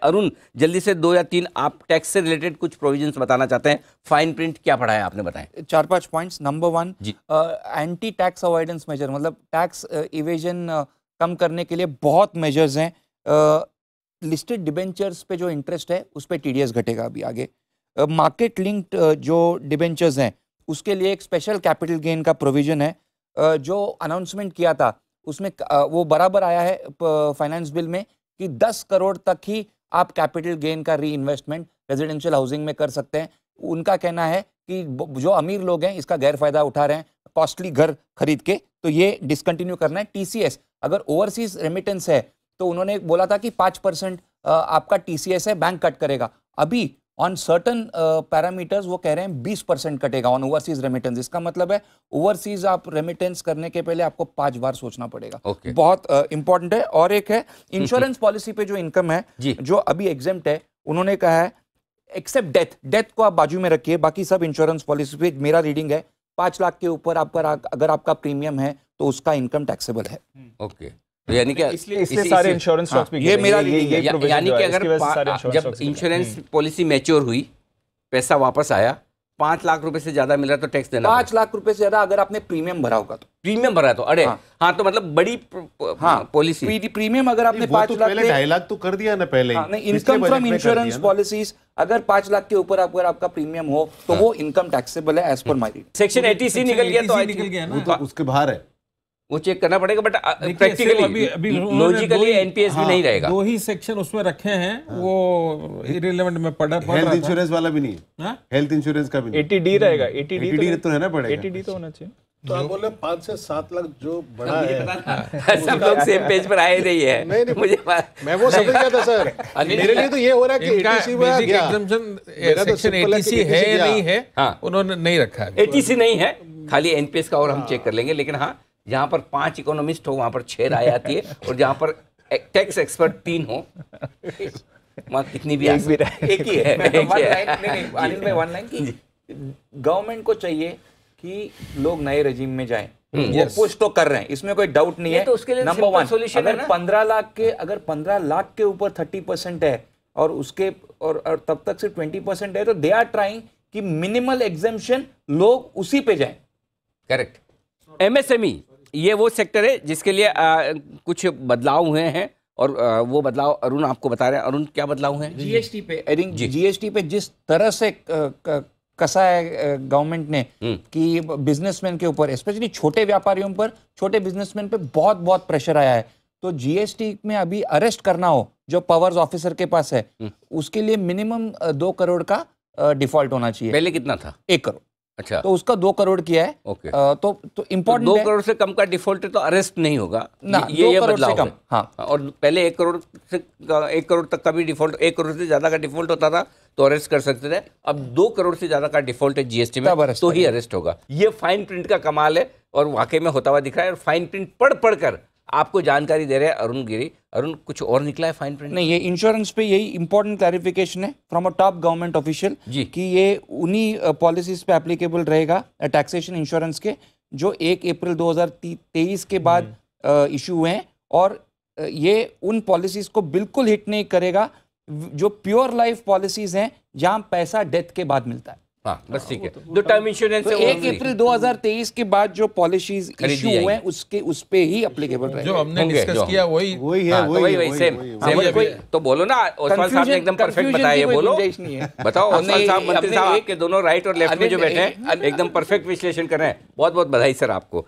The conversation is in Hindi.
अरुण, जल्दी से 2 या 3 आप टैक्स से रिलेटेड कुछ प्रोविजंस बताना चाहते हैं। फाइन प्रिंट क्या पढ़ा है आपने, बताएं। 4-5 points. Number 1, anti tax avoidance measure, मतलब टैक्स इवेजन कम करने के लिए बहुत मेजर्स हैं। लिस्टेड डिबेंचर्स पे जो इंटरेस्ट है उस पे टीडीएस घटेगा अभी आगे। मार्केट लिंक्ड जो डिबेंचर्स हैं उसके लिए एक स्पेशल कैपिटल गेन का प्रोविजन है। जो अनाउंसमेंट किया था उसमें वो बराबर आया है फाइनेंस बिल में कि 10 करोड़ तक ही आप कैपिटल गेन का री इन्वेस्टमेंट रेजिडेंशियल हाउसिंग में कर सकते हैं। उनका कहना है कि जो अमीर लोग हैं इसका गैर फायदा उठा रहे हैं कॉस्टली घर खरीद के, तो ये डिसकंटिन्यू करना है। टीसीएस, अगर ओवरसीज रेमिटेंस है तो उन्होंने बोला था कि 5% आपका टीसीएस है बैंक कट करेगा। अभी ऑन सर्टन पैरामीटर्स वो कह रहे हैं 20% कटेगा ऑन ओवरसीज रेमिटेंस। इसका मतलब है ओवरसीज आप रेमिटेंस करने के पहले आपको 5 बार सोचना पड़ेगा। बहुत इंपॉर्टेंट है। और एक है इंश्योरेंस पॉलिसी पे जो इनकम है जो अभी एग्जेम्प्ट है, उन्होंने कहा है एक्सेप्ट डेथ को आप बाजू में रखिए, बाकी सब इंश्योरेंस पॉलिसी पे मेरा रीडिंग है 5 लाख के ऊपर अगर आपका प्रीमियम है तो उसका इनकम टैक्सेबल है। ओके, तो यानी कि इसलिए सारे इंश्योरेंस स्टॉक्स भी ये मेरा यानी कि अगर जब इंश्योरेंस पॉलिसी मैच्योर हुई, पैसा वापस आया, 5 लाख रुपए से ज्यादा मिल रहा तो टैक्स देना। 5 लाख रुपए से ज्यादा अगर आपने प्रीमियम भरा होगा तो। प्रीमियम भरा तो अरे हाँ, तो मतलब बड़ी पॉलिसी। प्रीमियम अगर आपने 5 लाख, पहले 2.5 लाख तो कर दिया ना पहले। नहीं, इनकम फ्रॉम इंश्योरेंस पॉलिसीज अगर 5 लाख के ऊपर अगर आपका प्रीमियम हो तो वो इनकम टैक्सेबल है as per my reading. Section 80C निकल गया तो निकल गया ना, तो उसके बाहर है, वो चेक करना पड़ेगा। बट प्रैक्टिकली लॉजिकली एनपीएस भी नहीं रहेगा। 2 ही सेक्शन उसमें रखे हैं, वो इररिलेवेंट में पढ़ रहा हेल्थ इंश्योरेंस वाला भी नहीं है, हेल्थ इंश्योरेंस का भी नहीं। 80D रहेगा, 80D तो रहना पड़ेगा, 80D तो होना चाहिए। तो आप बोल रहे 5 से 7 लाख जो बड़ा है, सब लोग सेम पेज पर आए नहीं है। नहीं, मुझे मैं वो समझ गया था सर। मेरे लिए तो ये हो रहा है कि एटीसी में आ गया। सेक्शन 80C है या नहीं है, उन्होंने नहीं रखा है। 80C नहीं है, खाली एनपीएस का और हम चेक कर लेंगे। लेकिन हाँ, जहां पर 5 इकोनॉमिस्ट हो वहां पर 6 राय आती है, और जहां पर टैक्स एक्सपर्ट 3 हो वहां कितनी भी एक ही है। अनिल भाई, 1 लाइन की गवर्नमेंट को चाहिए कि लोग नए रेजिम में जाएं। वो पुश तो कर रहे हैं, इसमें कोई डाउट नहीं है। तो उसके लिए नंबर 1 सोल्यूशन है अगर 15 लाख के ऊपर 30% है और उसके और तब तक सिर्फ 20% है, तो दे आर ट्राइंग कि मिनिमल एग्जेम्पशन लोग उसी पे जाएं। करेक्ट। एमएसएमई ये वो सेक्टर है जिसके लिए कुछ बदलाव हुए हैं, और वो बदलाव अरुण आपको बता रहे हैं। अरुण, क्या बदलाव हैं? जीएसटी पे, आई थिंक जीएसटी पे जिस तरह से कसा है गवर्नमेंट ने कि बिजनेसमैन के ऊपर, स्पेशली छोटे व्यापारियों पर, छोटे बिजनेसमैन पे बहुत प्रेशर आया है। तो जीएसटी में अभी अरेस्ट करना हो जो पावर्स ऑफिसर के पास है, उसके लिए मिनिमम 2 करोड़ का डिफॉल्ट होना चाहिए। पहले कितना था? 1 करोड़। अच्छा, तो उसका 2 करोड़ किया है। ओके। तो इम्पोर्टेंट 2 करोड़ से कम का डिफॉल्ट है तो अरेस्ट नहीं होगा ना, ये 2 करोड़ से कम। है। हाँ, और पहले 1 करोड़ तक का भी डिफॉल्ट, 1 करोड़ से ज्यादा का डिफॉल्ट होता था तो अरेस्ट कर सकते थे। अब 2 करोड़ से ज्यादा का डिफॉल्ट है जीएसटी में तो ही अरेस्ट होगा। ये फाइन प्रिंट का कमाल है और वाकई में होता हुआ दिख रहा है। और फाइन प्रिंट पढ़ कर आपको जानकारी दे रहे हैं अरुण गिरी। अरुण, कुछ और निकला है फाइन प्रिंट? नहीं, ये इंश्योरेंस पे यही इंपॉर्टेंट क्लैरिफिकेशन है from a top government official कि ये उन्हीं पॉलिसीज पे एप्लीकेबल रहेगा टैक्सेशन इंश्योरेंस के जो 1 अप्रैल 2023 के बाद इशू हुए हैं। और ये उन पॉलिसीज को बिल्कुल हिट नहीं करेगा जो प्योर लाइफ पॉलिसीज हैं जहां पैसा डेथ के बाद मिलता है। हाँ, बस ठीक है। जो टर्म इंश्योरेंस है 1 अप्रैल 2023 के बाद जो पॉलिसीज इशू हुए हैं उस पे ही एप्लीकेबल रहेगा। जो हमने डिस्कस किया वही है, वही सेम। तो बोलो ना, ओसवाल साहब ने एकदम परफेक्ट बताया। ये बोलो, बताओ ओसवाल साहब, मंत्री साहब आपके दोनों राइट और लेफ्ट में जो बैठे हैं एकदम परफेक्ट विश्लेषण कर रहे हैं। बहुत बहुत बधाई सर आपको।